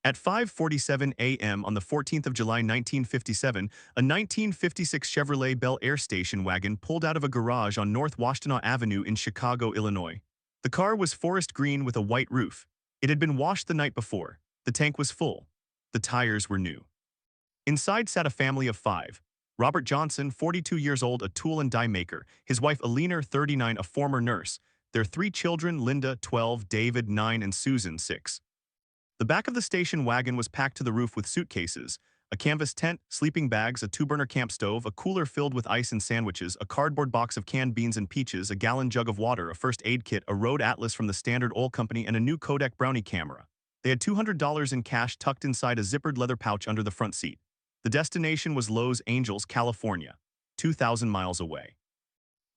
At 5:47 a.m. on the 14th of July 1957, a 1956 Chevrolet Bel Air station wagon pulled out of a garage on North Washtenaw Avenue in Chicago, Illinois. The car was forest green with a white roof. It had been washed the night before. The tank was full. The tires were new. Inside sat a family of five. Robert Johnson, 42 years old, a tool and die maker. His wife Eleanor, 39, a former nurse. Their three children, Linda, 12, David, 9, and Susan, 6. The back of the station wagon was packed to the roof with suitcases, a canvas tent, sleeping bags, a two-burner camp stove, a cooler filled with ice and sandwiches, a cardboard box of canned beans and peaches, a gallon jug of water, a first aid kit, a road atlas from the Standard Oil Company, and a new Kodak Brownie camera. They had $200 in cash tucked inside a zippered leather pouch under the front seat. The destination was Los Angeles, California, 2,000 miles away.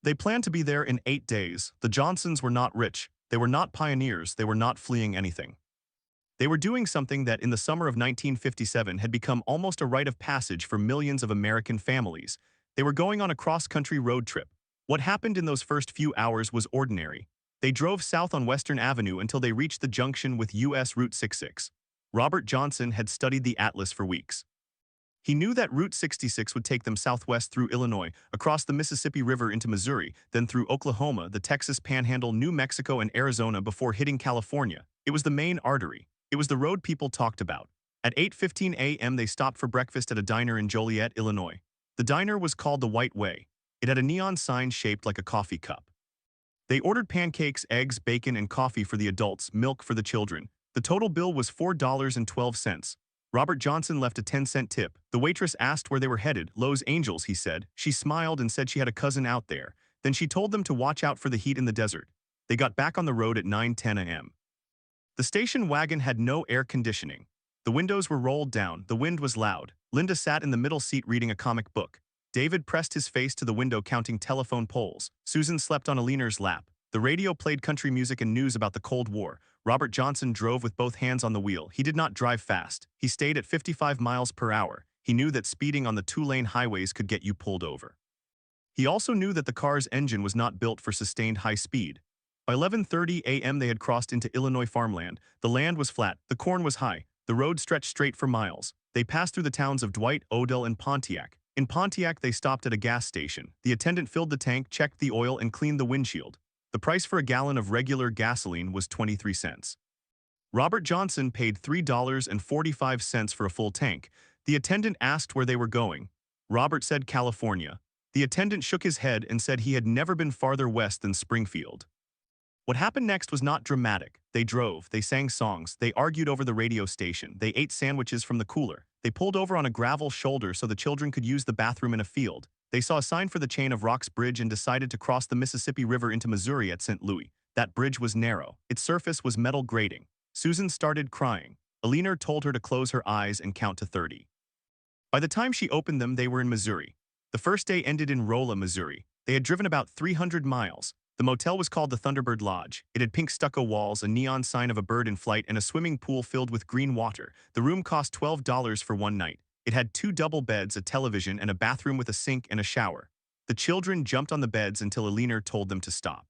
They planned to be there in 8 days. The Johnsons were not rich. They were not pioneers. They were not fleeing anything. They were doing something that in the summer of 1957 had become almost a rite of passage for millions of American families. They were going on a cross-country road trip. What happened in those first few hours was ordinary. They drove south on Western Avenue until they reached the junction with U.S. Route 66. Robert Johnson had studied the atlas for weeks. He knew that Route 66 would take them southwest through Illinois, across the Mississippi River into Missouri, then through Oklahoma, the Texas Panhandle, New Mexico, and Arizona before hitting California. It was the main artery. It was the road people talked about. At 8:15 a.m. they stopped for breakfast at a diner in Joliet, Illinois. The diner was called the White Way. It had a neon sign shaped like a coffee cup. They ordered pancakes, eggs, bacon, and coffee for the adults, milk for the children. The total bill was $4.12. Robert Johnson left a 10-cent tip. The waitress asked where they were headed. Los Angeles, he said. She smiled and said she had a cousin out there. Then she told them to watch out for the heat in the desert. They got back on the road at 9:10 a.m. The station wagon had no air conditioning. The windows were rolled down. The wind was loud. Linda sat in the middle seat reading a comic book. David pressed his face to the window counting telephone poles. Susan slept on Eleanor's lap. The radio played country music and news about the Cold War. Robert Johnson drove with both hands on the wheel. He did not drive fast. He stayed at 55 miles per hour. He knew that speeding on the two-lane highways could get you pulled over. He also knew that the car's engine was not built for sustained high speed. By 11:30 a.m. they had crossed into Illinois farmland. The land was flat. The corn was high. The road stretched straight for miles. They passed through the towns of Dwight, Odell, and Pontiac. In Pontiac, they stopped at a gas station. The attendant filled the tank, checked the oil, and cleaned the windshield. The price for a gallon of regular gasoline was 23 cents. Robert Johnson paid $3.45 for a full tank. The attendant asked where they were going. Robert said California. The attendant shook his head and said he had never been farther west than Springfield. What happened next was not dramatic. They drove, they sang songs, they argued over the radio station, they ate sandwiches from the cooler. They pulled over on a gravel shoulder so the children could use the bathroom in a field. They saw a sign for the Chain of Rocks Bridge and decided to cross the Mississippi River into Missouri at St. Louis. That bridge was narrow. Its surface was metal grating. Susan started crying. Eleanor told her to close her eyes and count to 30. By the time she opened them, they were in Missouri. The first day ended in Rolla, Missouri. They had driven about 300 miles. The motel was called the Thunderbird Lodge. It had pink stucco walls, a neon sign of a bird in flight, and a swimming pool filled with green water. The room cost $12 for one night. It had 2 double beds, a television, and a bathroom with a sink and a shower. The children jumped on the beds until Eleanor told them to stop.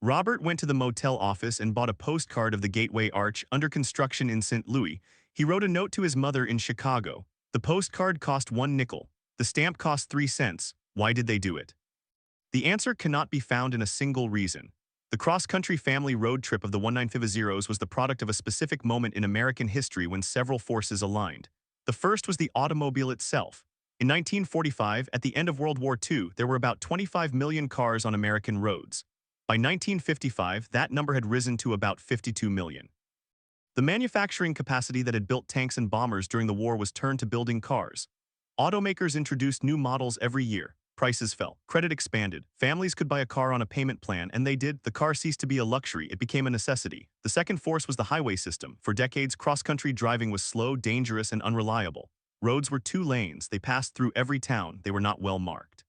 Robert went to the motel office and bought a postcard of the Gateway Arch under construction in St. Louis. He wrote a note to his mother in Chicago. The postcard cost 1 nickel. The stamp cost 3 cents. Why did they do it? The answer cannot be found in a single reason. The cross-country family road trip of the 1950s was the product of a specific moment in American history when several forces aligned. The first was the automobile itself. In 1945, at the end of World War II, there were about 25 million cars on American roads. By 1955, that number had risen to about 52 million. The manufacturing capacity that had built tanks and bombers during the war was turned to building cars. Automakers introduced new models every year. Prices fell. Credit expanded. Families could buy a car on a payment plan, and they did. The car ceased to be a luxury. It became a necessity. The second force was the highway system. For decades, cross-country driving was slow, dangerous, and unreliable. Roads were 2 lanes. They passed through every town. They were not well marked.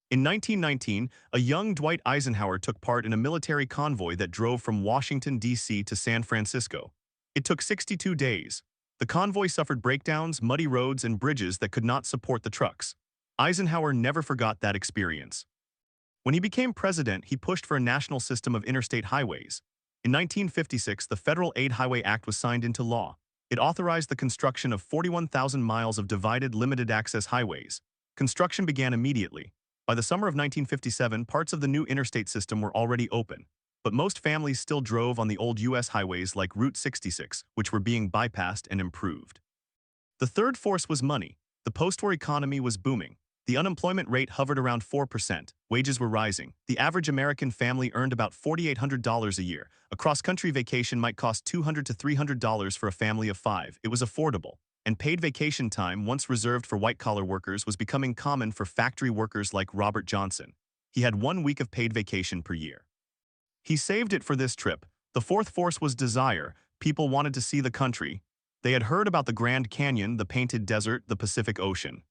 In 1919, a young Dwight Eisenhower took part in a military convoy that drove from Washington, D.C. to San Francisco. It took 62 days. The convoy suffered breakdowns, muddy roads, and bridges that could not support the trucks. Eisenhower never forgot that experience. When he became president, he pushed for a national system of interstate highways. In 1956, the Federal Aid Highway Act was signed into law. It authorized the construction of 41,000 miles of divided limited-access highways. Construction began immediately. By the summer of 1957, parts of the new interstate system were already open, but most families still drove on the old U.S. highways like Route 66, which were being bypassed and improved. The third force was money. The post-war economy was booming. The unemployment rate hovered around 4%. Wages were rising. The average American family earned about $4,800 a year. A cross-country vacation might cost $200 to $300 for a family of 5. It was affordable. And paid vacation time, once reserved for white-collar workers, was becoming common for factory workers like Robert Johnson. He had 1 week of paid vacation per year. He saved it for this trip. The fourth force was desire. People wanted to see the country. They had heard about the Grand Canyon, the Painted Desert, the Pacific Ocean.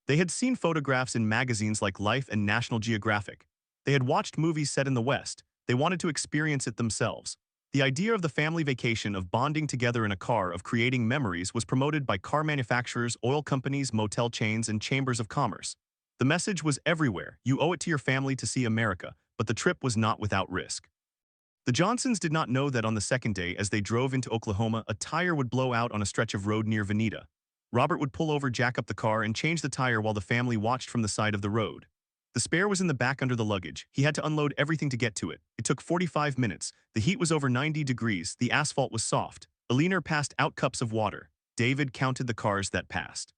They had seen photographs in magazines like Life and National Geographic. They had watched movies set in the West. They wanted to experience it themselves. The idea of the family vacation, of bonding together in a car, of creating memories, was promoted by car manufacturers, oil companies, motel chains, and chambers of commerce. The message was everywhere: you owe it to your family to see America, but the trip was not without risk. The Johnsons did not know that on the second day, as they drove into Oklahoma, a tire would blow out on a stretch of road near Veneta. Robert would pull over, jack up the car, and change the tire while the family watched from the side of the road. The spare was in the back under the luggage. He had to unload everything to get to it. It took 45 minutes. The heat was over 90 degrees. The asphalt was soft. Eleanor passed out cups of water. David counted the cars that passed.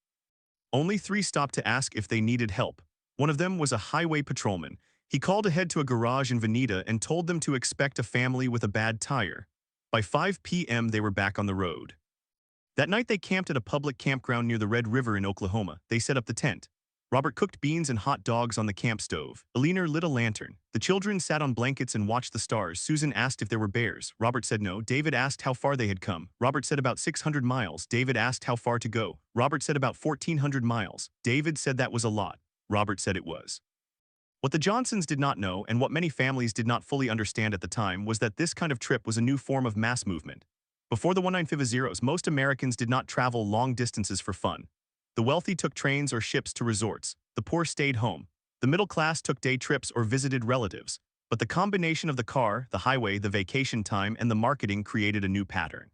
Only 3 stopped to ask if they needed help. One of them was a highway patrolman. He called ahead to a garage in Veneta and told them to expect a family with a bad tire. By 5 p.m. they were back on the road. That night they camped at a public campground near the Red River in Oklahoma. They set up the tent. Robert cooked beans and hot dogs on the camp stove. Eleanor lit a lantern. The children sat on blankets and watched the stars. Susan asked if there were bears. Robert said no. David asked how far they had come. Robert said about 600 miles. David asked how far to go. Robert said about 1,400 miles. David said that was a lot. Robert said it was. What the Johnsons did not know, and what many families did not fully understand at the time, was that this kind of trip was a new form of mass movement. Before the 1950s, most Americans did not travel long distances for fun. The wealthy took trains or ships to resorts. The poor stayed home. The middle class took day trips or visited relatives. But the combination of the car, the highway, the vacation time, and the marketing created a new pattern.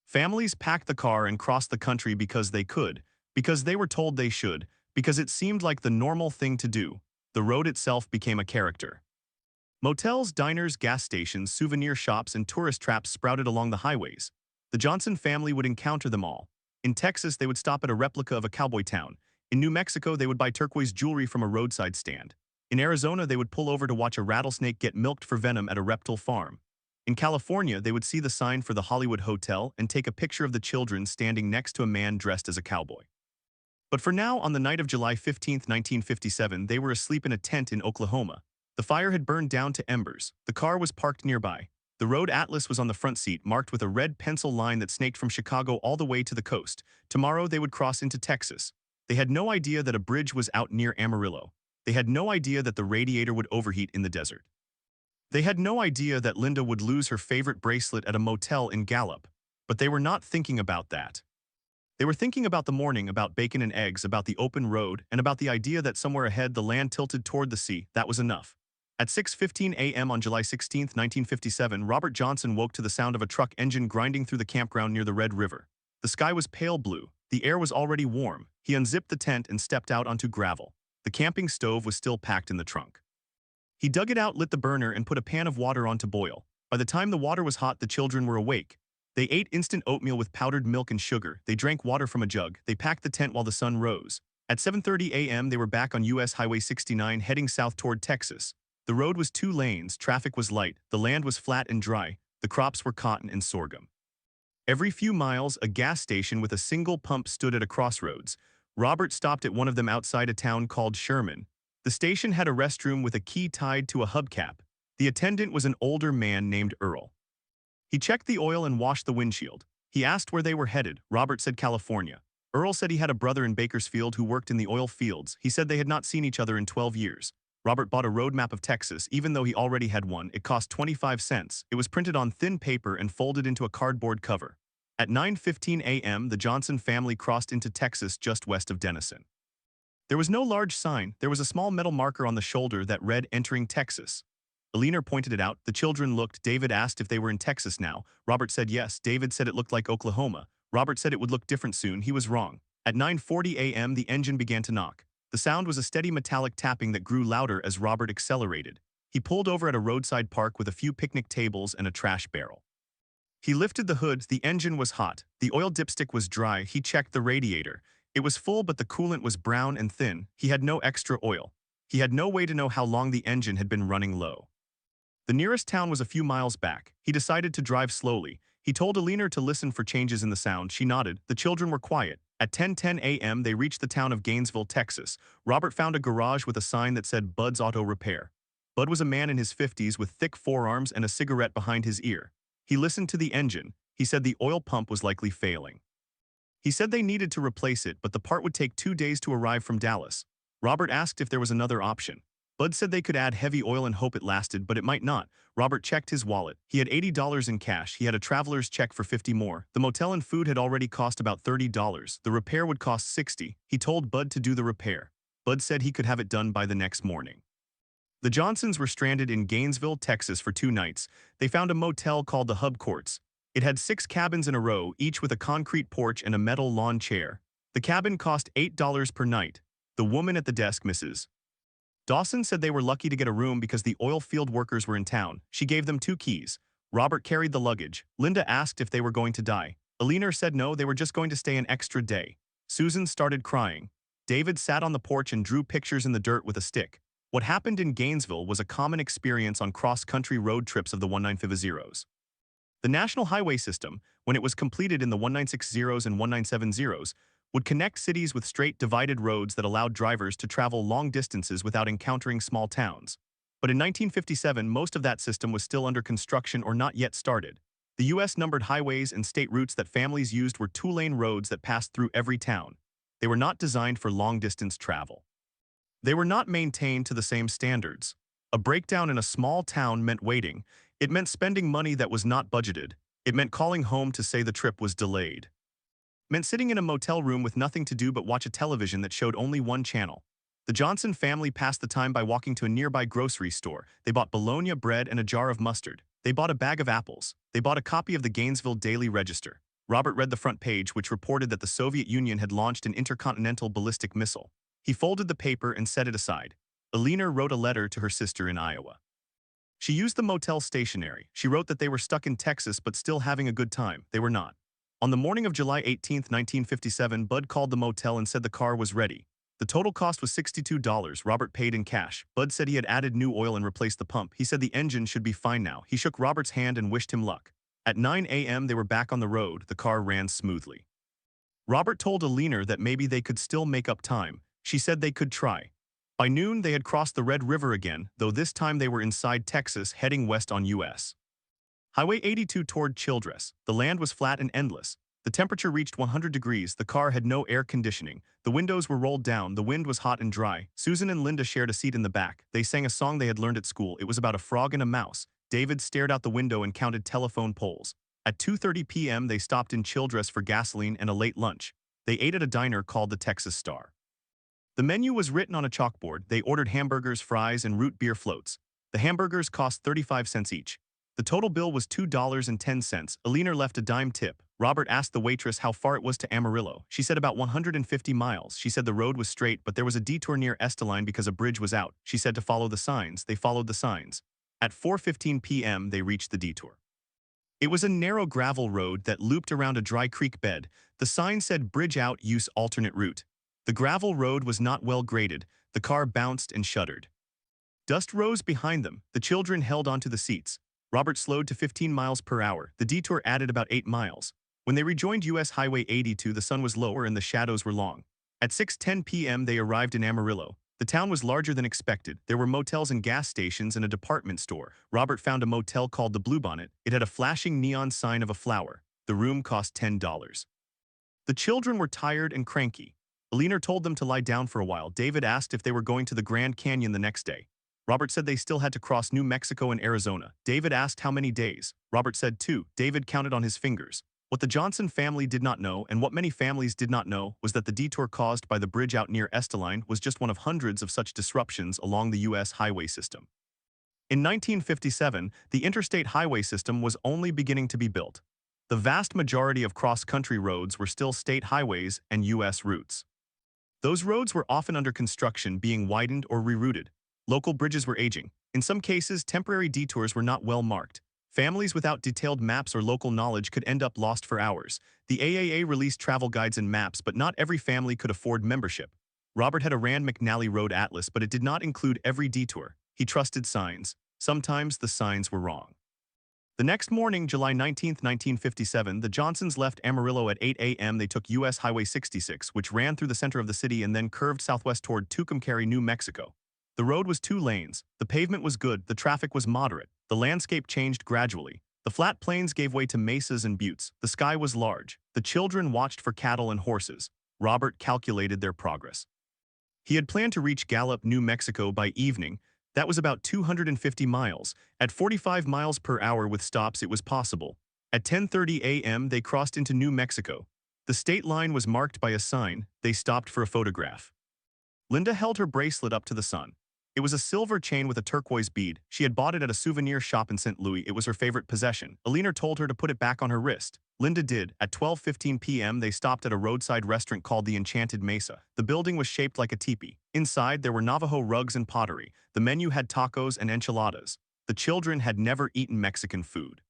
Families packed the car and crossed the country because they could, because they were told they should, because it seemed like the normal thing to do. The road itself became a character. Motels, diners, gas stations, souvenir shops, and tourist traps sprouted along the highways. The Johnson family would encounter them all. In Texas, they would stop at a replica of a cowboy town. In New Mexico, they would buy turquoise jewelry from a roadside stand. In Arizona, they would pull over to watch a rattlesnake get milked for venom at a reptile farm. In California, they would see the sign for the Hollywood Hotel and take a picture of the children standing next to a man dressed as a cowboy. But for now, on the night of July 15, 1957, they were asleep in a tent in Oklahoma. The fire had burned down to embers. The car was parked nearby. The road atlas was on the front seat, marked with a red pencil line that snaked from Chicago all the way to the coast. Tomorrow they would cross into Texas. They had no idea that a bridge was out near Amarillo. They had no idea that the radiator would overheat in the desert. They had no idea that Linda would lose her favorite bracelet at a motel in Gallup. But they were not thinking about that. They were thinking about the morning, about bacon and eggs, about the open road, and about the idea that somewhere ahead the land tilted toward the sea. That was enough. At 6:15 a.m. on July 16, 1957, Robert Johnson woke to the sound of a truck engine grinding through the campground near the Red River. The sky was pale blue. The air was already warm. He unzipped the tent and stepped out onto gravel. The camping stove was still packed in the trunk. He dug it out, lit the burner, and put a pan of water on to boil. By the time the water was hot, the children were awake. They ate instant oatmeal with powdered milk and sugar. They drank water from a jug. They packed the tent while the sun rose. At 7:30 a.m., they were back on U.S. Highway 69 heading south toward Texas. The road was 2 lanes, traffic was light, the land was flat and dry, the crops were cotton and sorghum. Every few miles, a gas station with a single pump stood at a crossroads. Robert stopped at one of them outside a town called Sherman. The station had a restroom with a key tied to a hubcap. The attendant was an older man named Earl. He checked the oil and washed the windshield. He asked where they were headed. Robert said California. Earl said he had a brother in Bakersfield who worked in the oil fields. He said they had not seen each other in 12 years. Robert bought a road map of Texas, even though he already had one. It cost 25 cents. It was printed on thin paper and folded into a cardboard cover. At 9:15 a.m., the Johnson family crossed into Texas just west of Denison. There was no large sign. There was a small metal marker on the shoulder that read "Entering Texas." Eleanor pointed it out. The children looked. David asked if they were in Texas now. Robert said yes. David said it looked like Oklahoma. Robert said it would look different soon. He was wrong. At 9:40 a.m., the engine began to knock. The sound was a steady metallic tapping that grew louder as Robert accelerated. He pulled over at a roadside park with a few picnic tables and a trash barrel. He lifted the hood. The engine was hot. The oil dipstick was dry. He checked the radiator. It was full, but the coolant was brown and thin. He had no extra oil. He had no way to know how long the engine had been running low. The nearest town was a few miles back. He decided to drive slowly. He told Eleanor to listen for changes in the sound. She nodded. The children were quiet. At 10:10 a.m., they reached the town of Gainesville, Texas. Robert found a garage with a sign that said Bud's Auto Repair. Bud was a man in his 50s with thick forearms and a cigarette behind his ear. He listened to the engine. He said the oil pump was likely failing. He said they needed to replace it, but the part would take 2 days to arrive from Dallas. Robert asked if there was another option. Bud said they could add heavy oil and hope it lasted, but it might not. Robert checked his wallet. He had $80 in cash. He had a traveler's check for $50 more. The motel and food had already cost about $30. The repair would cost $60. He told Bud to do the repair. Bud said he could have it done by the next morning. The Johnsons were stranded in Gainesville, Texas for 2 nights. They found a motel called the Hub Courts. It had 6 cabins in a row, each with a concrete porch and a metal lawn chair. The cabin cost $8 per night. The woman at the desk, Mrs. Dawson, said they were lucky to get a room because the oil field workers were in town. She gave them 2 keys. Robert carried the luggage. Linda asked if they were going to die. Eleanor said no, they were just going to stay an extra day. Susan started crying. David sat on the porch and drew pictures in the dirt with a stick. What happened in Gainesville was a common experience on cross-country road trips of the 1950s. The National Highway System, when it was completed in the 1960s and 1970s, would connect cities with straight divided roads that allowed drivers to travel long distances without encountering small towns. But in 1957, most of that system was still under construction or not yet started. The U.S. numbered highways and state routes that families used were 2-lane roads that passed through every town. They were not designed for long-distance travel. They were not maintained to the same standards. A breakdown in a small town meant waiting. It meant spending money that was not budgeted. It meant calling home to say the trip was delayed. It meant sitting in a motel room with nothing to do but watch a television that showed only one channel. The Johnson family passed the time by walking to a nearby grocery store. They bought bologna bread and a jar of mustard. They bought a bag of apples. They bought a copy of the Gainesville Daily Register. Robert read the front page, which reported that the Soviet Union had launched an intercontinental ballistic missile. He folded the paper and set it aside. Eleanor wrote a letter to her sister in Iowa. She used the motel stationery. She wrote that they were stuck in Texas but still having a good time. They were not. On the morning of July 18, 1957, Bud called the motel and said the car was ready. The total cost was $62. Robert paid in cash. Bud said he had added new oil and replaced the pump. He said the engine should be fine now. He shook Robert's hand and wished him luck. At 9 a.m., they were back on the road. The car ran smoothly. Robert told Eleanor that maybe they could still make up time. She said they could try. By noon, they had crossed the Red River again, though this time they were inside Texas, heading west on U.S. Highway 82 toward Childress. The land was flat and endless. The temperature reached 100 degrees. The car had no air conditioning. The windows were rolled down. The wind was hot and dry. Susan and Linda shared a seat in the back. They sang a song they had learned at school. It was about a frog and a mouse. David stared out the window and counted telephone poles. At 2:30 p.m., they stopped in Childress for gasoline and a late lunch. They ate at a diner called the Texas Star. The menu was written on a chalkboard. They ordered hamburgers, fries, and root beer floats. The hamburgers cost 35 cents each. The total bill was $2.10. Eleanor left a dime tip. Robert asked the waitress how far it was to Amarillo. She said about 150 miles. She said the road was straight, but there was a detour near Esteline because a bridge was out. She said to follow the signs. They followed the signs. At 4:15 p.m., they reached the detour. It was a narrow gravel road that looped around a dry creek bed. The sign said bridge out, use alternate route. The gravel road was not well graded. The car bounced and shuddered. Dust rose behind them. The children held onto the seats. Robert slowed to 15 miles per hour. The detour added about 8 miles. When they rejoined U.S. Highway 82, the sun was lower and the shadows were long. At 6:10 p.m., they arrived in Amarillo. The town was larger than expected. There were motels and gas stations and a department store. Robert found a motel called the Bluebonnet. It had a flashing neon sign of a flower. The room cost $10. The children were tired and cranky. Eleanor told them to lie down for a while. David asked if they were going to the Grand Canyon the next day. Robert said they still had to cross New Mexico and Arizona. David asked how many days. Robert said 2. David counted on his fingers. What the Johnson family did not know, and what many families did not know, was that the detour caused by the bridge out near Esteline was just one of hundreds of such disruptions along the U.S. highway system. In 1957, the interstate highway system was only beginning to be built. The vast majority of cross-country roads were still state highways and U.S. routes. Those roads were often under construction, being widened or rerouted. Local bridges were aging. In some cases, temporary detours were not well marked. Families without detailed maps or local knowledge could end up lost for hours. The AAA released travel guides and maps, but not every family could afford membership. Robert had a Rand McNally Road Atlas, but it did not include every detour. He trusted signs. Sometimes the signs were wrong. The next morning, July 19, 1957, the Johnsons left Amarillo at 8 a.m. They took U.S. Highway 66, which ran through the center of the city and then curved southwest toward Tucumcari, New Mexico. The road was 2 lanes. The pavement was good. The traffic was moderate. The landscape changed gradually. The flat plains gave way to mesas and buttes. The sky was large. The children watched for cattle and horses. Robert calculated their progress. He had planned to reach Gallup, New Mexico by evening. That was about 250 miles. At 45 miles per hour with stops, it was possible. At 10:30 a.m., they crossed into New Mexico. The state line was marked by a sign. They stopped for a photograph. Linda held her bracelet up to the sun. It was a silver chain with a turquoise bead. She had bought it at a souvenir shop in St. Louis. It was her favorite possession. Eleanor told her to put it back on her wrist. Linda did. At 12:15 p.m., they stopped at a roadside restaurant called the Enchanted Mesa. The building was shaped like a teepee. Inside, there were Navajo rugs and pottery. The menu had tacos and enchiladas. The children had never eaten Mexican food.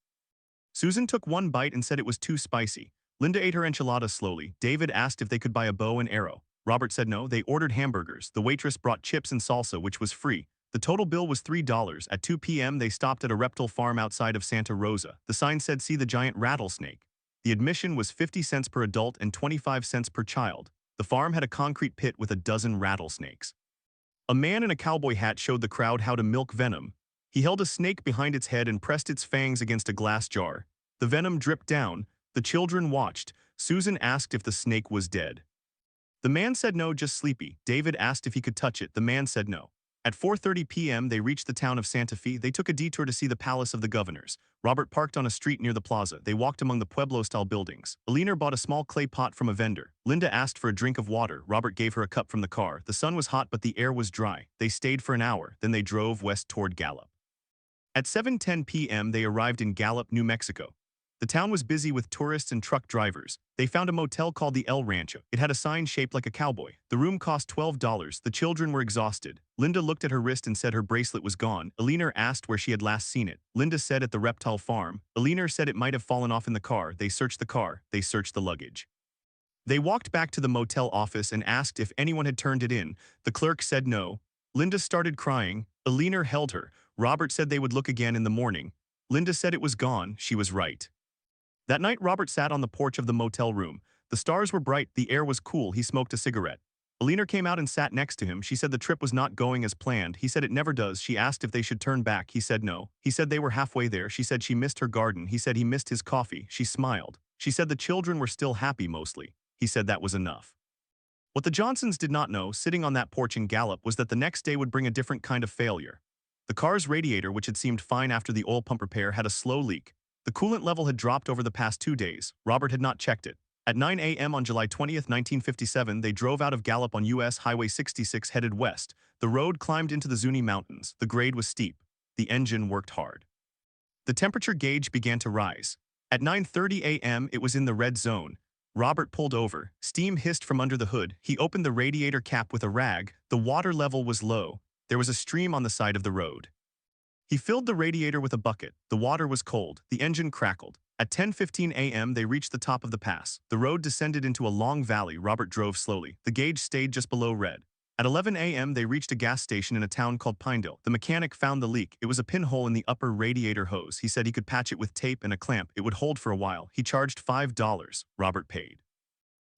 Susan took one bite and said it was too spicy. Linda ate her enchiladas slowly. David asked if they could buy a bow and arrow. Robert said no. They ordered hamburgers. The waitress brought chips and salsa, which was free. The total bill was $3. At 2 p.m., they stopped at a reptile farm outside of Santa Rosa. The sign said, "See the giant rattlesnake." The admission was 50 cents per adult and 25 cents per child. The farm had a concrete pit with a dozen rattlesnakes. A man in a cowboy hat showed the crowd how to milk venom. He held a snake behind its head and pressed its fangs against a glass jar. The venom dripped down. The children watched. Susan asked if the snake was dead. The man said no, just sleepy. David asked if he could touch it. The man said no. At 4:30 p.m., they reached the town of Santa Fe. They took a detour to see the Palace of the Governors. Robert parked on a street near the plaza. They walked among the Pueblo-style buildings. Eleanor bought a small clay pot from a vendor. Linda asked for a drink of water. Robert gave her a cup from the car. The sun was hot, but the air was dry. They stayed for an hour. Then they drove west toward Gallup. At 7:10 p.m., they arrived in Gallup, New Mexico. The town was busy with tourists and truck drivers. They found a motel called the El Rancho. It had a sign shaped like a cowboy. The room cost $12. The children were exhausted. Linda looked at her wrist and said her bracelet was gone. Eleanor asked where she had last seen it. Linda said at the reptile farm. Eleanor said it might have fallen off in the car. They searched the car. They searched the luggage. They walked back to the motel office and asked if anyone had turned it in. The clerk said no. Linda started crying. Eleanor held her. Robert said they would look again in the morning. Linda said it was gone. She was right. That night, Robert sat on the porch of the motel room. The stars were bright, the air was cool. He smoked a cigarette. Eleanor came out and sat next to him. She said the trip was not going as planned. He said it never does. She asked if they should turn back. He said no. He said they were halfway there. She said she missed her garden. He said he missed his coffee. She smiled. She said the children were still happy mostly. He said that was enough. What the Johnsons did not know, sitting on that porch in Gallup, was that the next day would bring a different kind of failure. The car's radiator, which had seemed fine after the oil pump repair, had a slow leak. The coolant level had dropped over the past 2 days. Robert had not checked it. At 9 a.m. on July 20, 1957, they drove out of Gallup on U.S. Highway 66 headed west. The road climbed into the Zuni Mountains. The grade was steep. The engine worked hard. The temperature gauge began to rise. At 9:30 a.m., it was in the red zone. Robert pulled over. Steam hissed from under the hood. He opened the radiator cap with a rag. The water level was low. There was a stream on the side of the road. He filled the radiator with a bucket. The water was cold. The engine crackled. At 10:15 a.m., they reached the top of the pass. The road descended into a long valley. Robert drove slowly. The gauge stayed just below red. At 11 a.m., they reached a gas station in a town called Pinedale. The mechanic found the leak. It was a pinhole in the upper radiator hose. He said he could patch it with tape and a clamp. It would hold for a while. He charged $5. Robert paid.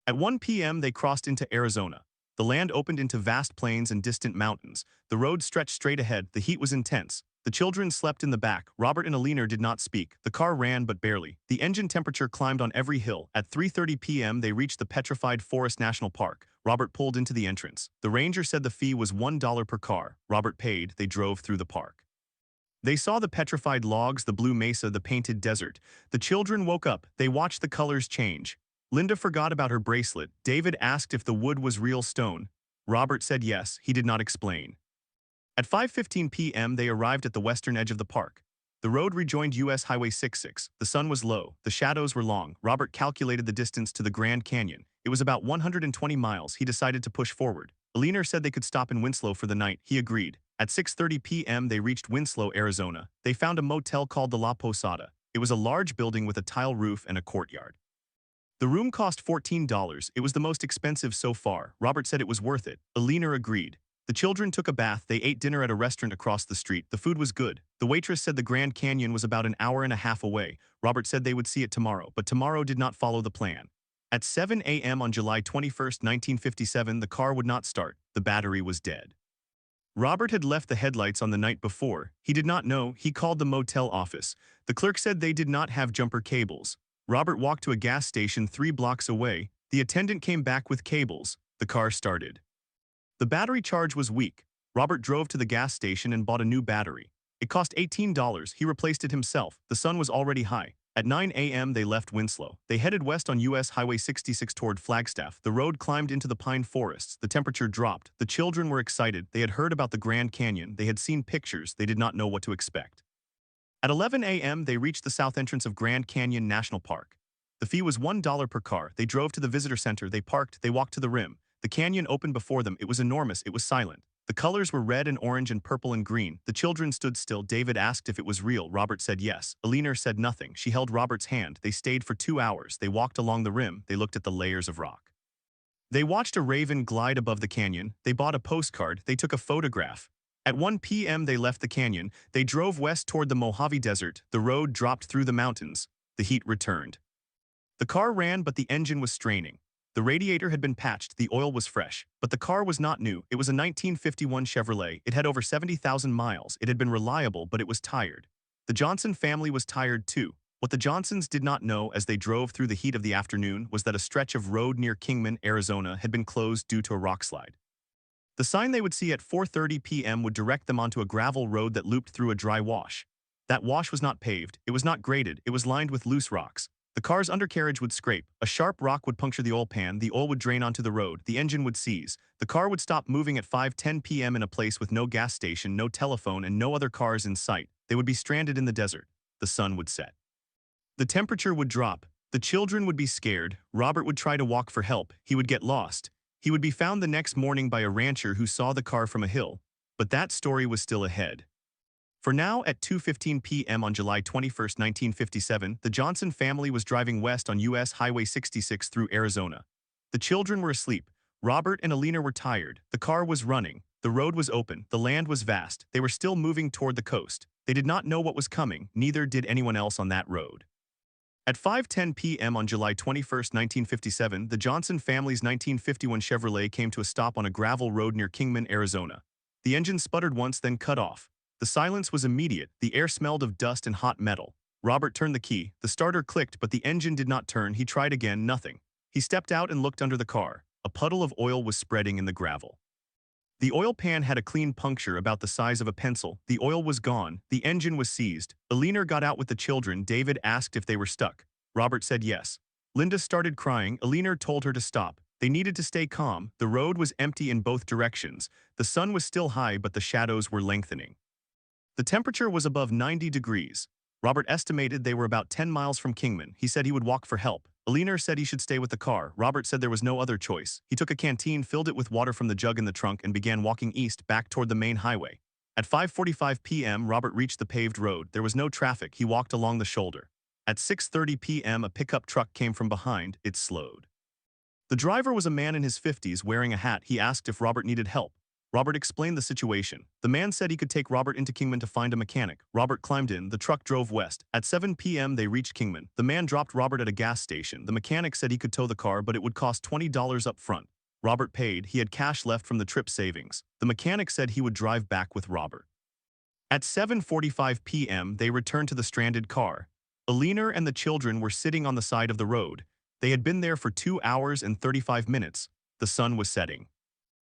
At 1 p.m., they crossed into Arizona. The land opened into vast plains and distant mountains. The road stretched straight ahead. The heat was intense. The children slept in the back. Robert and Eleanor did not speak. The car ran, but barely. The engine temperature climbed on every hill. At 3:30 p.m., they reached the Petrified Forest National Park. Robert pulled into the entrance. The ranger said the fee was $1 per car. Robert paid. They drove through the park. They saw the petrified logs, the blue mesa, the painted desert. The children woke up. They watched the colors change. Linda forgot about her bracelet. David asked if the wood was real stone. Robert said yes. He did not explain. At 5:15 p.m., they arrived at the western edge of the park. The road rejoined US Highway 66. The sun was low. The shadows were long. Robert calculated the distance to the Grand Canyon. It was about 120 miles. He decided to push forward. Eleanor said they could stop in Winslow for the night. He agreed. At 6:30 p.m. they reached Winslow, Arizona. They found a motel called the La Posada. It was a large building with a tile roof and a courtyard. The room cost $14. It was the most expensive so far. Robert said it was worth it. Eleanor agreed. The children took a bath. They ate dinner at a restaurant across the street. The food was good. The waitress said the Grand Canyon was about an hour and a half away. Robert said they would see it tomorrow, but tomorrow did not follow the plan. At 7 a.m. on July 21, 1957, the car would not start. The battery was dead. Robert had left the headlights on the night before. He did not know. He called the motel office. The clerk said they did not have jumper cables. Robert walked to a gas station 3 blocks away. The attendant came back with cables. The car started. The battery charge was weak. Robert drove to the gas station and bought a new battery. It cost $18. He replaced it himself. The sun was already high. At 9 a.m. they left Winslow. They headed west on US Highway 66 toward Flagstaff. The road climbed into the pine forests. The temperature dropped. The children were excited. They had heard about the Grand Canyon. They had seen pictures. They did not know what to expect. At 11 a.m. they reached the south entrance of Grand Canyon National Park. The fee was $1 per car. They drove to the visitor center. They parked. They walked to the rim. The canyon opened before them. It was enormous. It was silent. The colors were red and orange and purple and green. The children stood still. David asked if it was real. Robert said yes. Eleanor said nothing. She held Robert's hand. They stayed for 2 hours. They walked along the rim. They looked at the layers of rock. They watched a raven glide above the canyon. They bought a postcard. They took a photograph. At 1 p.m. they left the canyon. They drove west toward the Mojave Desert. The road dropped through the mountains. The heat returned. The car ran, but the engine was straining. The radiator had been patched. The oil was fresh. But the car was not new. It was a 1951 Chevrolet. It had over 70,000 miles. It had been reliable, but it was tired. The Johnson family was tired too. What the Johnsons did not know as they drove through the heat of the afternoon was that a stretch of road near Kingman, Arizona had been closed due to a rockslide. The sign they would see at 4:30 p.m. would direct them onto a gravel road that looped through a dry wash. That wash was not paved. It was not graded. It was lined with loose rocks. The car's undercarriage would scrape. A sharp rock would puncture the oil pan. The oil would drain onto the road. The engine would seize. The car would stop moving at 5:10 p.m. in a place with no gas station, no telephone, and no other cars in sight. They would be stranded in the desert. The sun would set. The temperature would drop. The children would be scared. Robert would try to walk for help. He would get lost. He would be found the next morning by a rancher who saw the car from a hill. But that story was still ahead. For now, at 2:15 p.m. on July 21, 1957, the Johnson family was driving west on US Highway 66 through Arizona. The children were asleep. Robert and Eleanor were tired. The car was running. The road was open. The land was vast. They were still moving toward the coast. They did not know what was coming. Neither did anyone else on that road. At 5:10 p.m. on July 21, 1957, the Johnson family's 1951 Chevrolet came to a stop on a gravel road near Kingman, Arizona. The engine sputtered once, then cut off. The silence was immediate. The air smelled of dust and hot metal. Robert turned the key. The starter clicked, but the engine did not turn. He tried again, nothing. He stepped out and looked under the car. A puddle of oil was spreading in the gravel. The oil pan had a clean puncture about the size of a pencil. The oil was gone. The engine was seized. Eleanor got out with the children. David asked if they were stuck. Robert said yes. Linda started crying. Eleanor told her to stop. They needed to stay calm. The road was empty in both directions. The sun was still high, but the shadows were lengthening. The temperature was above 90 degrees. Robert estimated they were about 10 miles from Kingman. He said he would walk for help. Eleanor said he should stay with the car. Robert said there was no other choice. He took a canteen, filled it with water from the jug in the trunk, and began walking east back toward the main highway. At 5:45 p.m., Robert reached the paved road. There was no traffic. He walked along the shoulder. At 6:30 p.m., a pickup truck came from behind. It slowed. The driver was a man in his 50s wearing a hat. He asked if Robert needed help. Robert explained the situation. The man said he could take Robert into Kingman to find a mechanic. Robert climbed in. The truck drove west. At 7 p.m. they reached Kingman. The man dropped Robert at a gas station. The mechanic said he could tow the car, but it would cost $20 up front. Robert paid. He had cash left from the trip savings. The mechanic said he would drive back with Robert. At 7:45 p.m. they returned to the stranded car. Eleanor and the children were sitting on the side of the road. They had been there for 2 hours and 35 minutes. The sun was setting.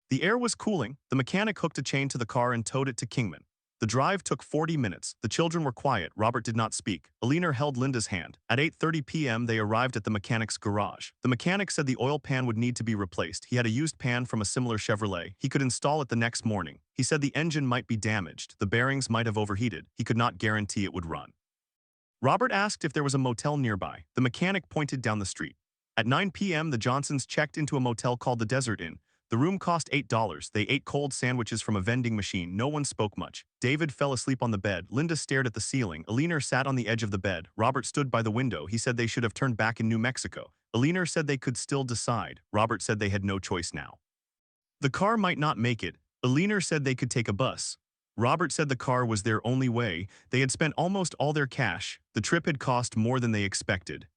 The air was cooling. The mechanic hooked a chain to the car and towed it to Kingman. The drive took 40 minutes. The children were quiet. Robert did not speak. Eleanor held Linda's hand. At 8:30 p.m. they arrived at the mechanic's garage. The mechanic said the oil pan would need to be replaced. He had a used pan from a similar Chevrolet. He could install it the next morning. He said the engine might be damaged. The bearings might have overheated. He could not guarantee it would run. Robert asked if there was a motel nearby. The mechanic pointed down the street. At 9 p.m. the Johnsons checked into a motel called the Desert Inn. The room cost $8. They ate cold sandwiches from a vending machine. No one spoke much. David fell asleep on the bed. Linda stared at the ceiling. Eleanor sat on the edge of the bed. Robert stood by the window. He said they should have turned back in New Mexico. Eleanor said they could still decide. Robert said they had no choice now. The car might not make it. Eleanor said they could take a bus. Robert said the car was their only way. They had spent almost all their cash. The trip had cost more than they expected.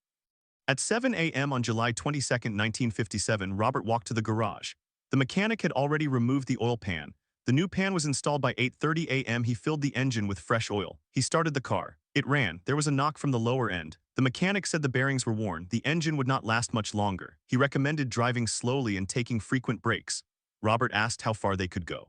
At 7 a.m. on July 22, 1957, Robert walked to the garage. The mechanic had already removed the oil pan. The new pan was installed by 8:30 a.m. He filled the engine with fresh oil. He started the car. It ran. There was a knock from the lower end. The mechanic said the bearings were worn. The engine would not last much longer. He recommended driving slowly and taking frequent breaks. Robert asked how far they could go.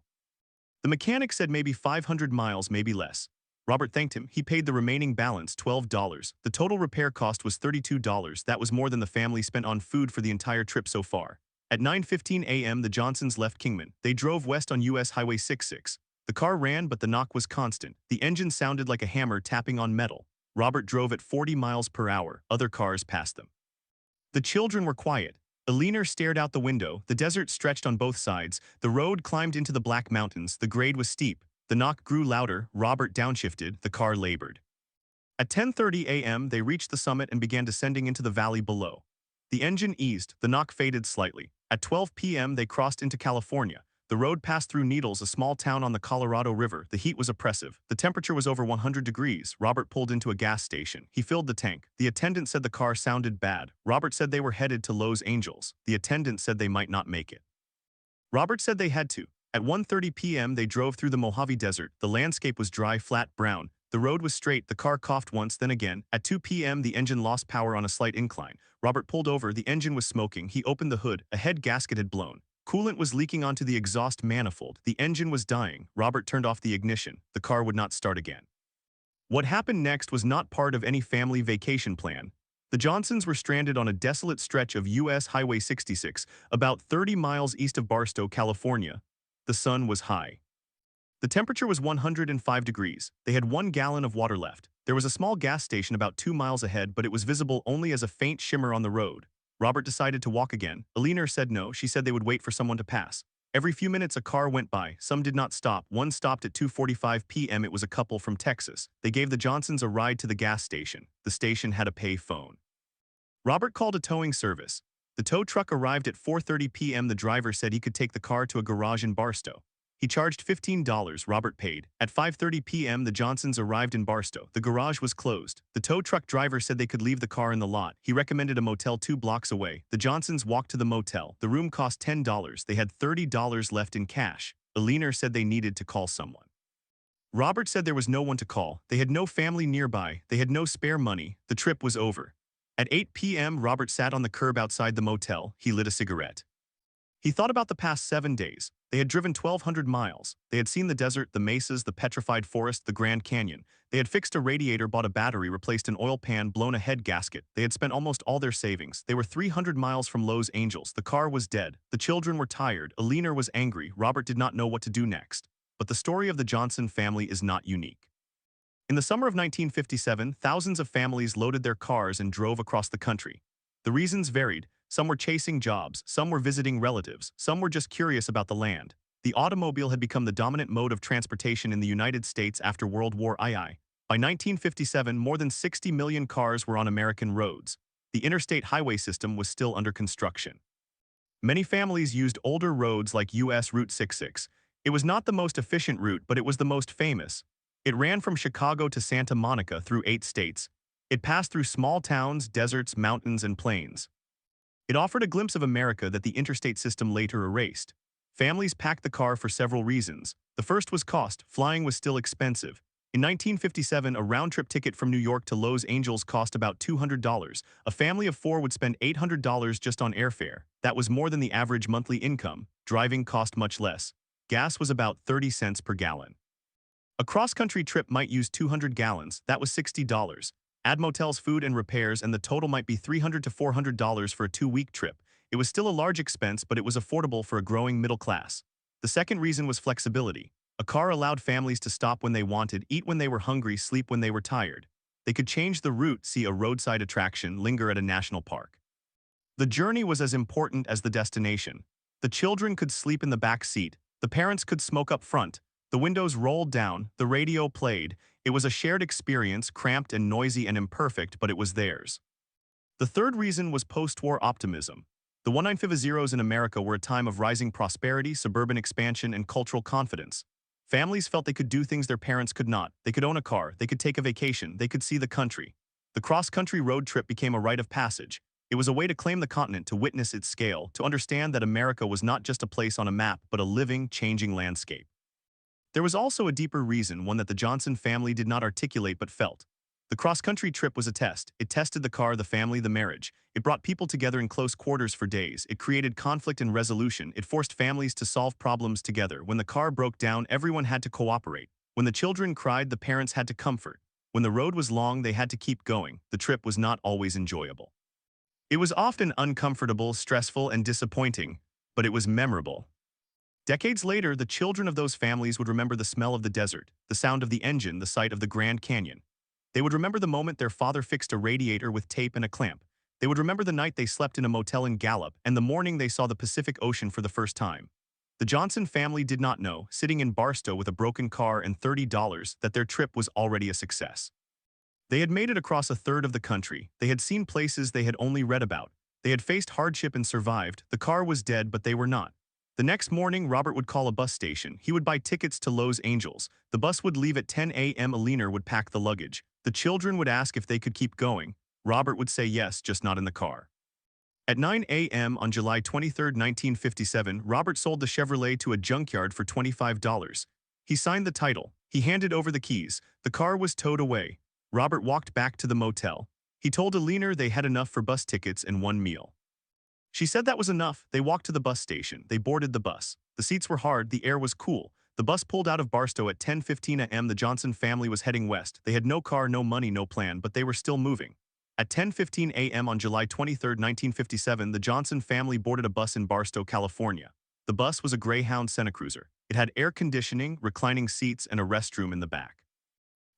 The mechanic said maybe 500 miles, maybe less. Robert thanked him. He paid the remaining balance, $12. The total repair cost was $32. That was more than the family spent on food for the entire trip so far. At 9:15 a.m. the Johnsons left Kingman. They drove west on U.S. Highway 66. The car ran, but the knock was constant. The engine sounded like a hammer tapping on metal. Robert drove at 40 miles per hour. Other cars passed them. The children were quiet. Eleanor stared out the window. The desert stretched on both sides. The road climbed into the Black Mountains. The grade was steep. The knock grew louder. Robert downshifted. The car labored. At 10:30 a.m. they reached the summit and began descending into the valley below. The engine eased. The knock faded slightly. At 12 p.m. they crossed into California. The road passed through Needles, a small town on the Colorado River. The heat was oppressive. The temperature was over 100 degrees. Robert pulled into a gas station. He filled the tank. The attendant said the car sounded bad. Robert said they were headed to Los Angeles. The attendant said they might not make it. Robert said they had to. At 1:30 p.m. they drove through the Mojave Desert. The landscape was dry, flat, brown. The road was straight. The car coughed once, then again. At 2 p.m. the engine lost power on a slight incline. Robert pulled over. The engine was smoking. He opened the hood. A head gasket had blown. Coolant was leaking onto the exhaust manifold. The engine was dying. Robert turned off the ignition. The car would not start again. What happened next was not part of any family vacation plan. The Johnsons were stranded on a desolate stretch of U.S. Highway 66, about 30 miles east of Barstow, California. The sun was high. The temperature was 105 degrees. They had 1 gallon of water left. There was a small gas station about 2 miles ahead, but it was visible only as a faint shimmer on the road. Robert decided to walk again. Eleanor said no. She said they would wait for someone to pass. Every few minutes a car went by. Some did not stop. One stopped at 2:45 p.m. It was a couple from Texas. They gave the Johnsons a ride to the gas station. The station had a pay phone. Robert called a towing service. The tow truck arrived at 4:30 p.m. The driver said he could take the car to a garage in Barstow. He charged $15. Robert paid. At 5:30 p.m. the Johnsons arrived in Barstow. The garage was closed. The tow truck driver said they could leave the car in the lot. He recommended a motel 2 blocks away. The Johnsons walked to the motel. The room cost $10. They had $30 left in cash. Eleanor said they needed to call someone. Robert said there was no one to call. They had no family nearby. They had no spare money. The trip was over. At 8 p.m. Robert sat on the curb outside the motel. He lit a cigarette. He thought about the past 7 days. They had driven 1,200 miles. They had seen the desert, the mesas, the petrified forest, the Grand Canyon. They had fixed a radiator, bought a battery, replaced an oil pan, blown a head gasket. They had spent almost all their savings. They were 300 miles from Los Angeles. The car was dead. The children were tired. Eleanor was angry. Robert did not know what to do next. But the story of the Johnson family is not unique. In the summer of 1957, thousands of families loaded their cars and drove across the country. The reasons varied. Some were chasing jobs, some were visiting relatives, some were just curious about the land. The automobile had become the dominant mode of transportation in the United States after World War II. By 1957, more than 60 million cars were on American roads. The interstate highway system was still under construction. Many families used older roads like U.S. Route 66. It was not the most efficient route, but it was the most famous. It ran from Chicago to Santa Monica through 8 states. It passed through small towns, deserts, mountains, and plains. It offered a glimpse of America that the interstate system later erased. Families packed the car for several reasons. The first was cost. Flying was still expensive. In 1957, a round-trip ticket from New York to Los Angeles cost about $200. A family of 4 would spend $800 just on airfare. That was more than the average monthly income. Driving cost much less. Gas was about 30 cents per gallon. A cross-country trip might use 200 gallons, that was $60. Add motels, food, and repairs, and the total might be $300 to $400 for a 2-week trip. It was still a large expense, but it was affordable for a growing middle class. The second reason was flexibility. A car allowed families to stop when they wanted, eat when they were hungry, sleep when they were tired. They could change the route, see a roadside attraction, linger at a national park. The journey was as important as the destination. The children could sleep in the back seat. The parents could smoke up front. The windows rolled down. The radio played. It was a shared experience, cramped and noisy and imperfect, but it was theirs. The third reason was post-war optimism. The 1950s in America were a time of rising prosperity, suburban expansion, and cultural confidence. Families felt they could do things their parents could not. They could own a car. They could take a vacation. They could see the country. The cross-country road trip became a rite of passage. It was a way to claim the continent, to witness its scale, to understand that America was not just a place on a map, but a living, changing landscape. There was also a deeper reason, one that the Johnson family did not articulate but felt. The cross-country trip was a test. It tested the car, the family, the marriage. It brought people together in close quarters for days. It created conflict and resolution. It forced families to solve problems together. When the car broke down, everyone had to cooperate. When the children cried, the parents had to comfort. When the road was long, they had to keep going. The trip was not always enjoyable. It was often uncomfortable, stressful, and disappointing, but it was memorable. Decades later, the children of those families would remember the smell of the desert, the sound of the engine, the sight of the Grand Canyon. They would remember the moment their father fixed a radiator with tape and a clamp. They would remember the night they slept in a motel in Gallup and the morning they saw the Pacific Ocean for the first time. The Johnson family did not know, sitting in Barstow with a broken car and $30, that their trip was already a success. They had made it across a third of the country. They had seen places they had only read about. They had faced hardship and survived. The car was dead, but they were not. The next morning, Robert would call a bus station. He would buy tickets to Los Angeles. The bus would leave at 10 a.m. Eleanor would pack the luggage. The children would ask if they could keep going. Robert would say yes, just not in the car. At 9 a.m. on July 23, 1957, Robert sold the Chevrolet to a junkyard for $25. He signed the title. He handed over the keys. The car was towed away. Robert walked back to the motel. He told Eleanor they had enough for bus tickets and one meal. She said that was enough. They walked to the bus station. They boarded the bus. The seats were hard. The air was cool. The bus pulled out of Barstow at 10:15 a.m. The Johnson family was heading west. They had no car, no money, no plan, but they were still moving. At 10:15 a.m. on July 23, 1957, the Johnson family boarded a bus in Barstow, California. The bus was a Greyhound Senna-Cruiser. It had air conditioning, reclining seats, and a restroom in the back.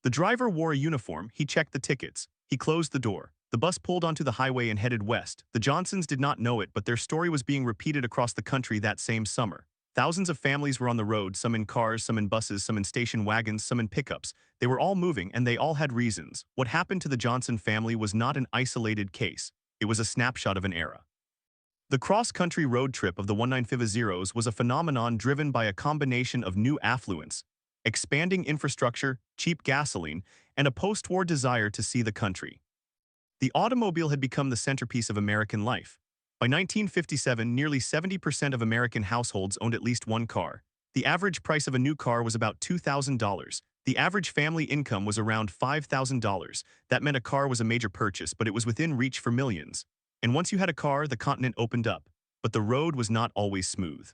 The driver wore a uniform. He checked the tickets. He closed the door. The bus pulled onto the highway and headed west. The Johnsons did not know it, but their story was being repeated across the country that same summer. Thousands of families were on the road, some in cars, some in buses, some in station wagons, some in pickups. They were all moving, and they all had reasons. What happened to the Johnson family was not an isolated case. It was a snapshot of an era. The cross-country road trip of the 1950s was a phenomenon driven by a combination of new affluence, expanding infrastructure, cheap gasoline, and a post-war desire to see the country. The automobile had become the centerpiece of American life. By 1957, nearly 70% of American households owned at least one car. The average price of a new car was about $2,000. The average family income was around $5,000. That meant a car was a major purchase, but it was within reach for millions. And once you had a car, the continent opened up. But the road was not always smooth.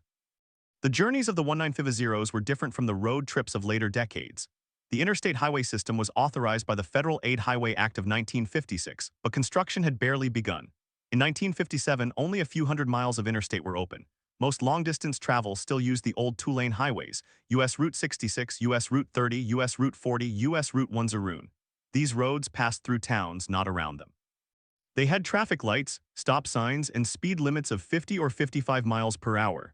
The journeys of the 1950s were different from the road trips of later decades. The interstate highway system was authorized by the Federal Aid Highway Act of 1956, but construction had barely begun. In 1957, only a few hundred miles of interstate were open. Most long-distance travel still used the old two-lane highways, U.S. Route 66, U.S. Route 30, U.S. Route 40, U.S. Route 1 Zaroon. These roads passed through towns, not around them. They had traffic lights, stop signs, and speed limits of 50 or 55 miles per hour.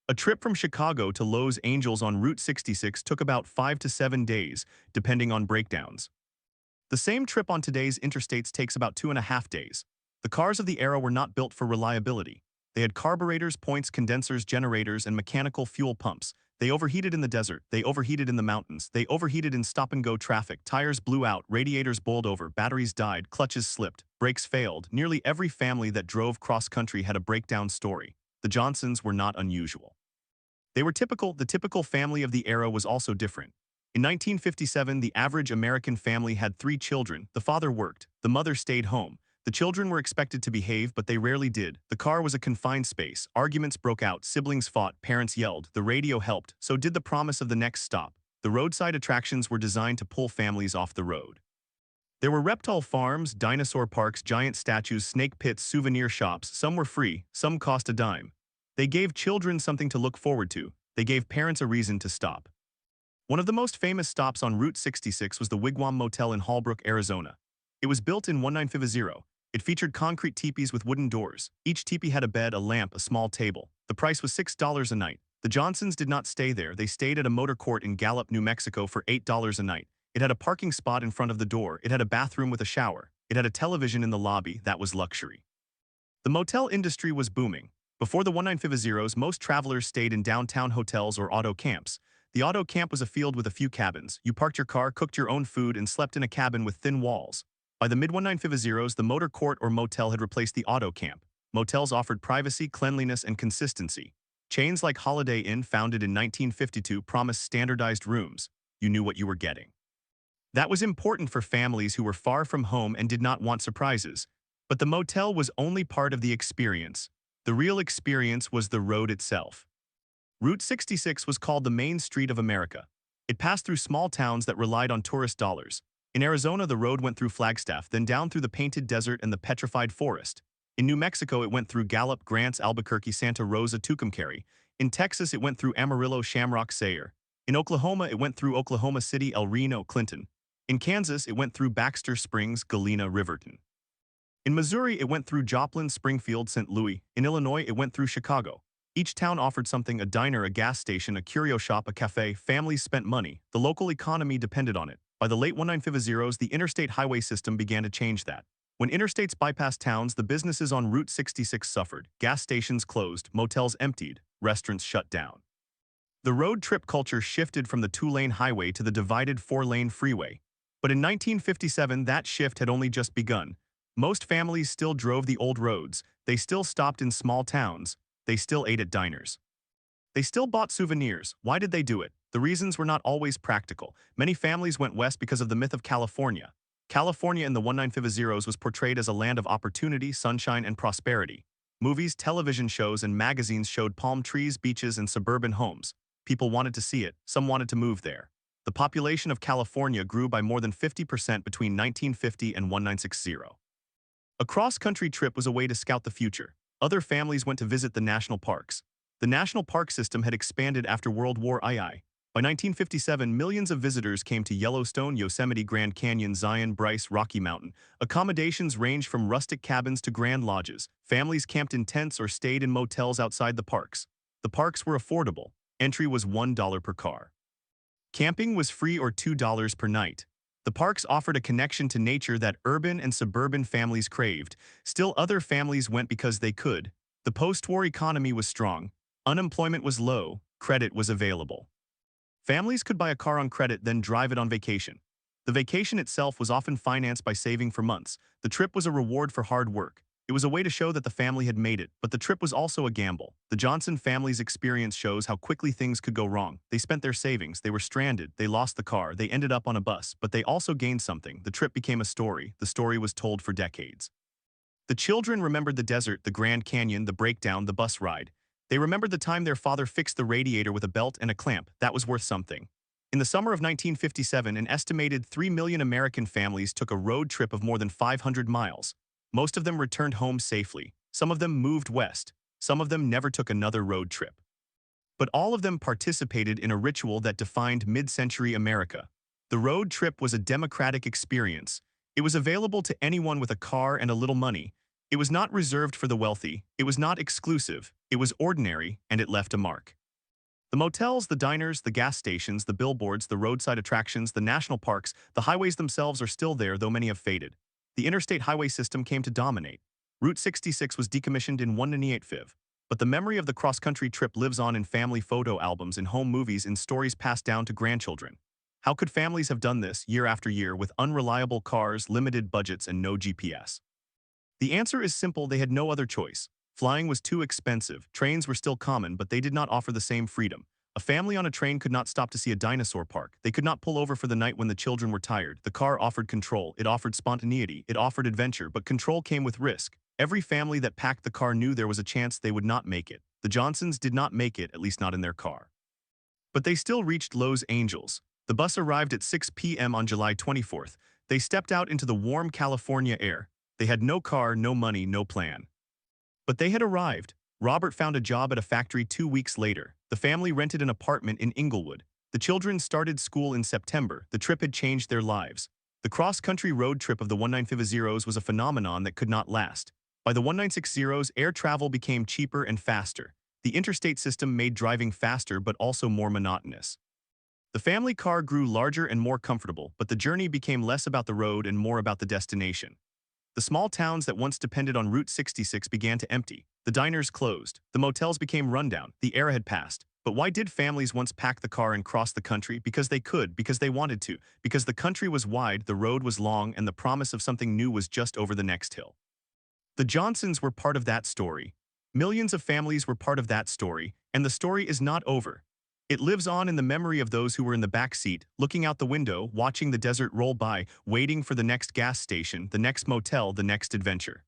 A trip from Chicago to Los Angeles on Route 66 took about 5 to 7 days, depending on breakdowns. The same trip on today's interstates takes about 2.5 days. The cars of the era were not built for reliability. They had carburetors, points, condensers, generators, and mechanical fuel pumps. They overheated in the desert. They overheated in the mountains. They overheated in stop-and-go traffic. Tires blew out, radiators boiled over, batteries died, clutches slipped, brakes failed. Nearly every family that drove cross-country had a breakdown story. The Johnsons were not unusual. They were typical. The typical family of the era was also different. In 1957, the average American family had 3 children. The father worked. The mother stayed home. The children were expected to behave, but they rarely did. The car was a confined space. Arguments broke out. Siblings fought. Parents yelled. The radio helped. So did the promise of the next stop. The roadside attractions were designed to pull families off the road. There were reptile farms, dinosaur parks, giant statues, snake pits, souvenir shops. Some were free, some cost a dime. They gave children something to look forward to. They gave parents a reason to stop. One of the most famous stops on Route 66 was the Wigwam Motel in Hallbrook, Arizona. It was built in 1950. It featured concrete teepees with wooden doors. Each teepee had a bed, a lamp, a small table. The price was $6 a night. The Johnsons did not stay there. They stayed at a motor court in Gallup, New Mexico for $8 a night. It had a parking spot in front of the door. It had a bathroom with a shower. It had a television in the lobby. That was luxury. The motel industry was booming. Before the 1950s, most travelers stayed in downtown hotels or auto camps. The auto camp was a field with a few cabins. You parked your car, cooked your own food, and slept in a cabin with thin walls. By the mid-1950s, the motor court or motel had replaced the auto camp. Motels offered privacy, cleanliness, and consistency. Chains like Holiday Inn, founded in 1952, promised standardized rooms. You knew what you were getting. That was important for families who were far from home and did not want surprises. But the motel was only part of the experience. The real experience was the road itself. Route 66 was called the Main Street of America. It passed through small towns that relied on tourist dollars. In Arizona, the road went through Flagstaff, then down through the Painted Desert and the Petrified Forest. In New Mexico, it went through Gallup, Grants, Albuquerque, Santa Rosa, Tucumcari. In Texas, it went through Amarillo, Shamrock, Sayre. In Oklahoma, it went through Oklahoma City, El Reno, Clinton. In Kansas, it went through Baxter Springs, Galena, Riverton. In Missouri, it went through Joplin, Springfield, St. Louis. In Illinois, it went through Chicago. Each town offered something: a diner, a gas station, a curio shop, a cafe. Families spent money. The local economy depended on it. By the late 1950s, the interstate highway system began to change that. When interstates bypassed towns, the businesses on Route 66 suffered. Gas stations closed, motels emptied, restaurants shut down. The road trip culture shifted from the two-lane highway to the divided four-lane freeway. But in 1957, that shift had only just begun. Most families still drove the old roads. They still stopped in small towns. They still ate at diners. They still bought souvenirs. Why did they do it? The reasons were not always practical. Many families went west because of the myth of California. California in the 1950s was portrayed as a land of opportunity, sunshine, and prosperity. Movies, television shows, and magazines showed palm trees, beaches, and suburban homes. People wanted to see it. Some wanted to move there. The population of California grew by more than 50% between 1950 and 1960. A cross-country trip was a way to scout the future. Other families went to visit the national parks. The national park system had expanded after World War II. By 1957, millions of visitors came to Yellowstone, Yosemite, Grand Canyon, Zion, Bryce, Rocky Mountain. Accommodations ranged from rustic cabins to grand lodges. Families camped in tents or stayed in motels outside the parks. The parks were affordable. Entry was $1 per car. Camping was free or $2 per night. The parks offered a connection to nature that urban and suburban families craved. Still, other families went because they could. The post-war economy was strong. Unemployment was low. Credit was available. Families could buy a car on credit, then drive it on vacation. The vacation itself was often financed by saving for months. The trip was a reward for hard work. It was a way to show that the family had made it, but the trip was also a gamble. The Johnson family's experience shows how quickly things could go wrong. They spent their savings, they were stranded, they lost the car, they ended up on a bus, but they also gained something. The trip became a story. The story was told for decades. The children remembered the desert, the Grand Canyon, the breakdown, the bus ride. They remembered the time their father fixed the radiator with a belt and a clamp. That was worth something. In the summer of 1957, an estimated 3 million American families took a road trip of more than 500 miles. Most of them returned home safely. Some of them moved west. Some of them never took another road trip. But all of them participated in a ritual that defined mid-century America. The road trip was a democratic experience. It was available to anyone with a car and a little money. It was not reserved for the wealthy. It was not exclusive. It was ordinary, and it left a mark. The motels, the diners, the gas stations, the billboards, the roadside attractions, the national parks, the highways themselves are still there, though many have faded. The interstate highway system came to dominate. Route 66 was decommissioned in 1998, but the memory of the cross-country trip lives on in family photo albums, in home movies, in stories passed down to grandchildren. How could families have done this year after year with unreliable cars, limited budgets, and no GPS? The answer is simple: they had no other choice. Flying was too expensive. Trains were still common, but they did not offer the same freedom. A family on a train could not stop to see a dinosaur park. They could not pull over for the night when the children were tired. The car offered control. It offered spontaneity. It offered adventure, but control came with risk. Every family that packed the car knew there was a chance they would not make it. The Johnsons did not make it, at least not in their car. But they still reached Los Angeles. The bus arrived at 6 p.m. on July 24th. They stepped out into the warm California air. They had no car, no money, no plan. But they had arrived. Robert found a job at a factory 2 weeks later. The family rented an apartment in Inglewood. The children started school in September. The trip had changed their lives. The cross-country road trip of the 1950s was a phenomenon that could not last. By the 1960s, air travel became cheaper and faster. The interstate system made driving faster but also more monotonous. The family car grew larger and more comfortable, but the journey became less about the road and more about the destination. The small towns that once depended on Route 66 began to empty. The diners closed. The motels became rundown. The era had passed. But why did families once pack the car and cross the country? Because they could, because they wanted to, because the country was wide, the road was long, and the promise of something new was just over the next hill. The Johnsons were part of that story. Millions of families were part of that story, and the story is not over. It lives on in the memory of those who were in the back seat, looking out the window, watching the desert roll by, waiting for the next gas station, the next motel, the next adventure.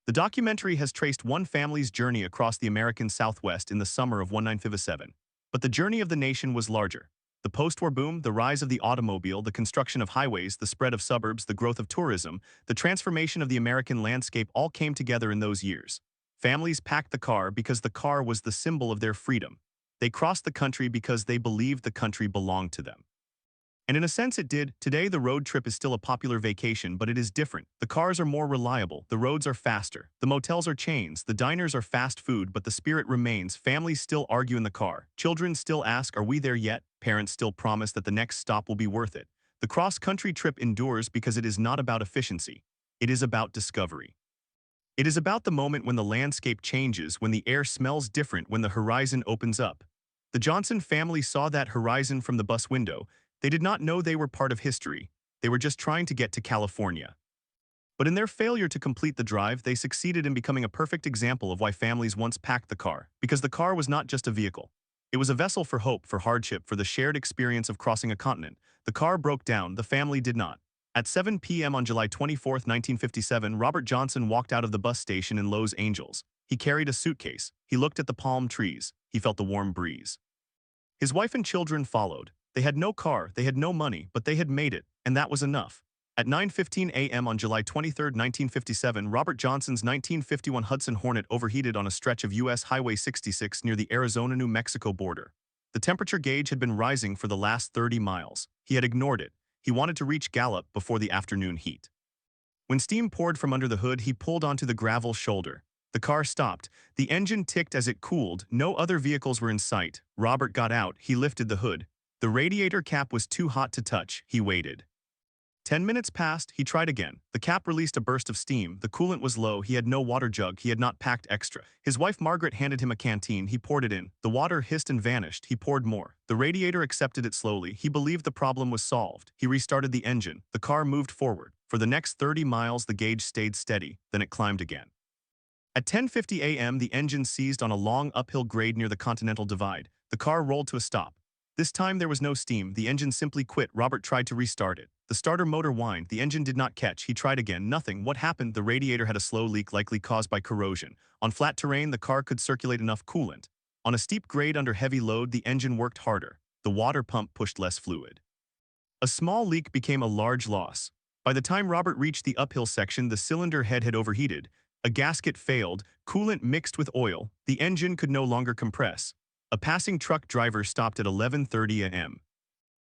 The documentary has traced one family's journey across the American Southwest in the summer of 1957. But the journey of the nation was larger. The post-war boom, the rise of the automobile, the construction of highways, the spread of suburbs, the growth of tourism, the transformation of the American landscape all came together in those years. Families packed the car because the car was the symbol of their freedom. They crossed the country because they believed the country belonged to them. And in a sense it did. Today the road trip is still a popular vacation, but it is different. The cars are more reliable, the roads are faster, the motels are chains, the diners are fast food, but the spirit remains. Families still argue in the car. Children still ask, are we there yet? Parents still promise that the next stop will be worth it. The cross-country trip endures because it is not about efficiency. It is about discovery. It is about the moment when the landscape changes, when the air smells different, when the horizon opens up. The Johnson family saw that horizon from the bus window. They did not know they were part of history. They were just trying to get to California. But in their failure to complete the drive, they succeeded in becoming a perfect example of why families once packed the car. Because the car was not just a vehicle. It was a vessel for hope, for hardship, for the shared experience of crossing a continent. The car broke down, the family did not. At 7 p.m. on July 24, 1957, Robert Johnson walked out of the bus station in Los Angeles. He carried a suitcase. He looked at the palm trees. He felt the warm breeze. His wife and children followed. They had no car, they had no money, but they had made it, and that was enough. At 9:15 a.m. on July 23, 1957, Robert Johnson's 1951 Hudson Hornet overheated on a stretch of U.S. Highway 66 near the Arizona-New Mexico border. The temperature gauge had been rising for the last 30 miles. He had ignored it. He wanted to reach Gallup before the afternoon heat. When steam poured from under the hood, he pulled onto the gravel shoulder. The car stopped. The engine ticked as it cooled. No other vehicles were in sight. Robert got out. He lifted the hood. The radiator cap was too hot to touch. He waited. 10 minutes passed. He tried again. The cap released a burst of steam. The coolant was low. He had no water jug. He had not packed extra. His wife Margaret handed him a canteen. He poured it in. The water hissed and vanished. He poured more. The radiator accepted it slowly. He believed the problem was solved. He restarted the engine. The car moved forward. For the next 30 miles, the gauge stayed steady. Then it climbed again. At 10:50 a.m., the engine seized on a long uphill grade near the Continental Divide. The car rolled to a stop. This time there was no steam. The engine simply quit. Robert tried to restart it. The starter motor whined. The engine did not catch. He tried again. Nothing. What happened? The radiator had a slow leak, likely caused by corrosion. On flat terrain, the car could circulate enough coolant. On a steep grade under heavy load, the engine worked harder. The water pump pushed less fluid. A small leak became a large loss. By the time Robert reached the uphill section, the cylinder head had overheated. A gasket failed. Coolant mixed with oil. The engine could no longer compress. A passing truck driver stopped at 11:30 a.m.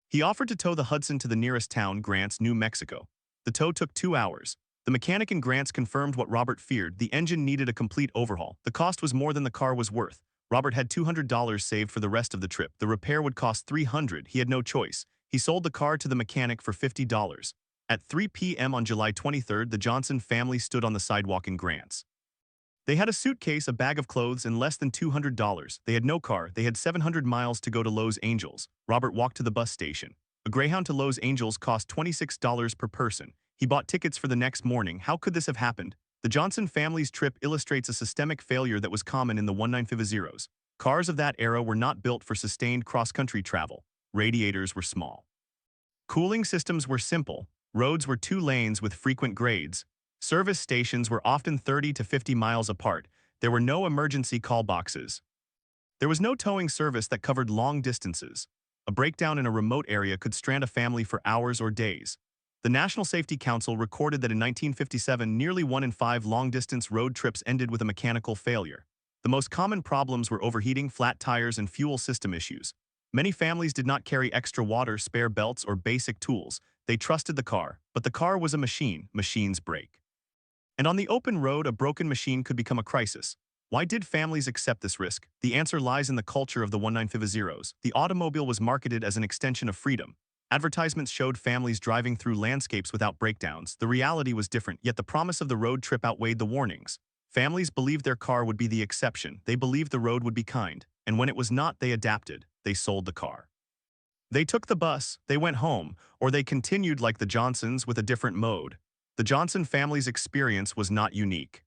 He offered to tow the Hudson to the nearest town, Grants, New Mexico. The tow took 2 hours. The mechanic in Grants confirmed what Robert feared. The engine needed a complete overhaul. The cost was more than the car was worth. Robert had $200 saved for the rest of the trip. The repair would cost $300. He had no choice. He sold the car to the mechanic for $50. At 3 p.m. on July 23rd, the Johnson family stood on the sidewalk in Grants. They had a suitcase, a bag of clothes, and less than $200. They had no car. They had 700 miles to go to Los Angeles. Robert walked to the bus station. A Greyhound to Los Angeles cost $26 per person. He bought tickets for the next morning. How could this have happened? The Johnson family's trip illustrates a systemic failure that was common in the 1950s. Cars of that era were not built for sustained cross-country travel. Radiators were small. Cooling systems were simple. Roads were 2 lanes with frequent grades. Service stations were often 30 to 50 miles apart. There were no emergency call boxes. There was no towing service that covered long distances. A breakdown in a remote area could strand a family for hours or days. The National Safety Council recorded that in 1957, nearly 1 in 5 long-distance road trips ended with a mechanical failure. The most common problems were overheating, flat tires, and fuel system issues. Many families did not carry extra water, spare belts, or basic tools. They trusted the car, but the car was a machine. Machines break. And on the open road, a broken machine could become a crisis. Why did families accept this risk? The answer lies in the culture of the 1950s. The automobile was marketed as an extension of freedom. Advertisements showed families driving through landscapes without breakdowns. The reality was different, yet the promise of the road trip outweighed the warnings. Families believed their car would be the exception. They believed the road would be kind. And when it was not, they adapted. They sold the car. They took the bus, they went home, or they continued like the Johnsons with a different mode. The Johnson family's experience was not unique.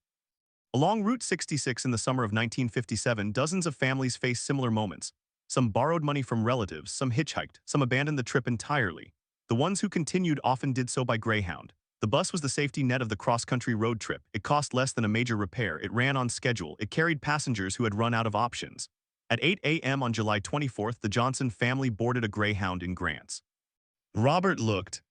Along Route 66 in the summer of 1957, dozens of families faced similar moments. Some borrowed money from relatives, some hitchhiked, some abandoned the trip entirely. The ones who continued often did so by Greyhound. The bus was the safety net of the cross-country road trip. It cost less than a major repair, it ran on schedule, it carried passengers who had run out of options. At 8 a.m. on July 24th, the Johnson family boarded a Greyhound in Grants. Robert looked